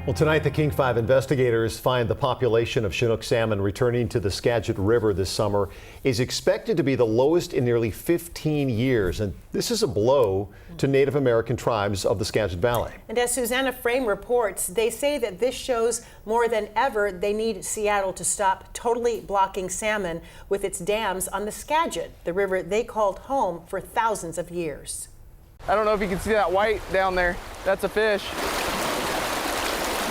Well, tonight the King 5 investigators find the population of Chinook salmon returning to the Skagit River this summer is expected to be the lowest in nearly 15 years. And this is a blow to Native American tribes of the Skagit Valley. And as Susanna Frame reports, they say that this shows more than ever they need Seattle to stop totally blocking salmon with its dams on the Skagit, the river they called home for thousands of years. I don't know if you can see that white down there. That's a fish.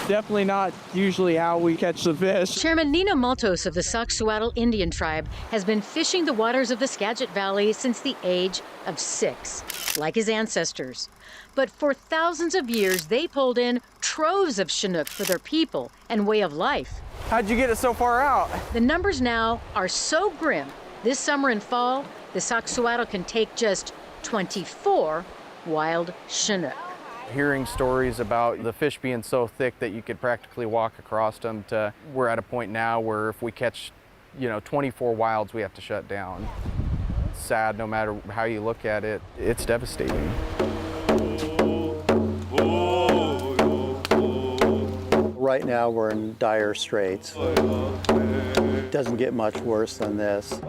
Definitely not usually how we catch the fish. Chairman Nino Maltos of the Sauk-Suiattle Indian Tribe has been fishing the waters of the Skagit Valley since the age of 6, like his ancestors. But for thousands of years, they pulled in troves of Chinook for their people and way of life. How'd you get it so far out? The numbers now are so grim. This summer and fall, the Sauk-Suiattle can take just 24 wild Chinook. Hearing stories about the fish being so thick that you could practically walk across them, to we're at a point now where if we catch 24 wilds, we have to shut down. It's sad no matter how you look at it. It's devastating. Right now we're in dire straits. It doesn't get much worse than this.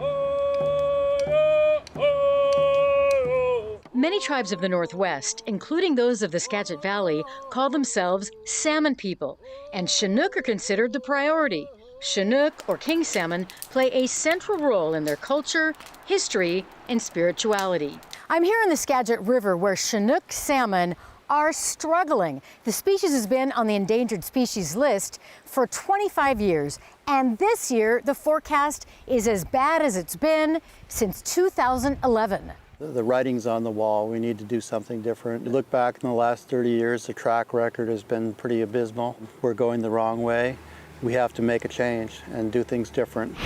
Many tribes of the Northwest, including those of the Skagit Valley, call themselves salmon people, and Chinook are considered the priority. Chinook, or king salmon, play a central role in their culture, history, and spirituality. I'm here in the Skagit River where Chinook salmon are struggling. The species has been on the endangered species list for 25 years, and this year the forecast is as bad as it's been since 2011. The writing's on the wall. We need to do something different. You look back in the last 30 years, the track record has been pretty abysmal. We're going the wrong way. We have to make a change and do things different.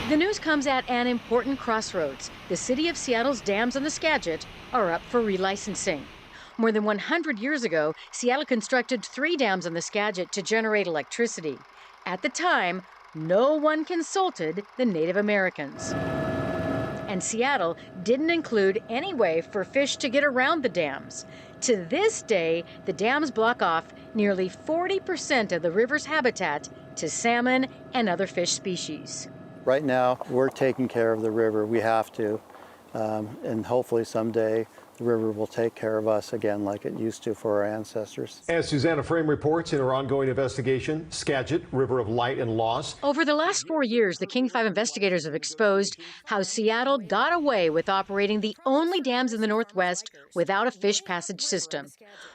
The news comes at an important crossroads. The city of Seattle's dams on the Skagit are up for relicensing. More than 100 years ago, Seattle constructed 3 dams on the Skagit to generate electricity. At the time, no one consulted the Native Americans. And Seattle didn't include any way for fish to get around the dams. To this day, the dams block off nearly 40% of the river's habitat to salmon and other fish species. Right now, we're taking care of the river. We have to. And hopefully someday, the river will take care of us again like it used to for our ancestors. As Susanna Frame reports in her ongoing investigation, Skagit, River of Light and Loss. Over the last 4 years, the King 5 investigators have exposed how Seattle got away with operating the only dams in the Northwest without a fish passage system.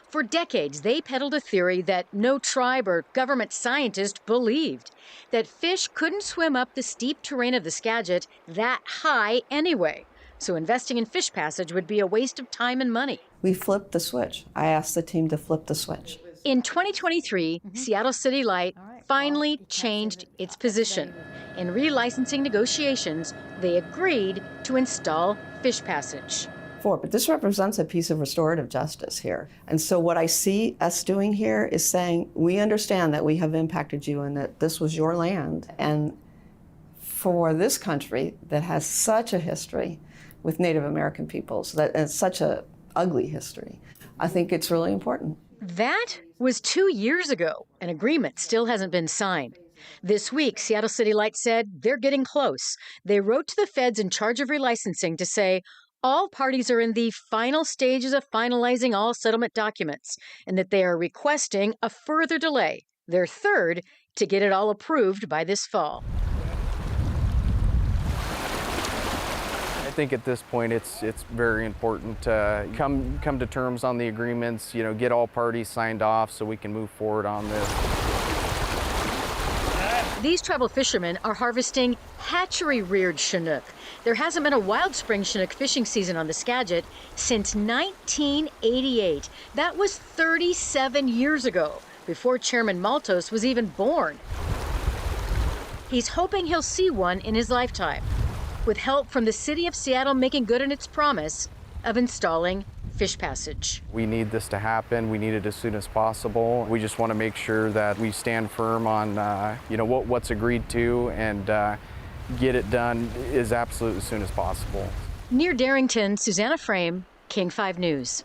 For decades, they peddled a theory that no tribe or government scientist believed, that fish couldn't swim up the steep terrain of the Skagit that high anyway. So investing in fish passage would be a waste of time and money. We flipped the switch. I asked the team to flip the switch. In 2023, Seattle City Light finally changed its position. In relicensing negotiations, they agreed to install fish passage. But this represents a piece of restorative justice here. And so what I see us doing here is saying, we understand that we have impacted you and that this was your land. And for this country that has such a history with Native American peoples, that has such an ugly history, I think it's really important. That was 2 years ago. An agreement still hasn't been signed. This week, Seattle City Light said they're getting close. They wrote to the feds in charge of relicensing to say all parties are in the final stages of finalizing all settlement documents and that they are requesting a further delay, their third, to get it all approved by this fall. I think at this point it's very important to come to terms on the agreements, get all parties signed off so we can move forward on this. These tribal fishermen are harvesting hatchery-reared Chinook. There hasn't been a wild spring Chinook fishing season on the Skagit since 1988. That was 37 years ago, before Chairman Maltos was even born. He's hoping he'll see one in his lifetime, with help from the city of Seattle making good on its promise of installing fish passage. We need this to happen. We need it as soon as possible. We just want to make sure that we stand firm on what's agreed to and get it done as absolutely as soon as possible. Near Darrington, Susanna Frame, King 5 News.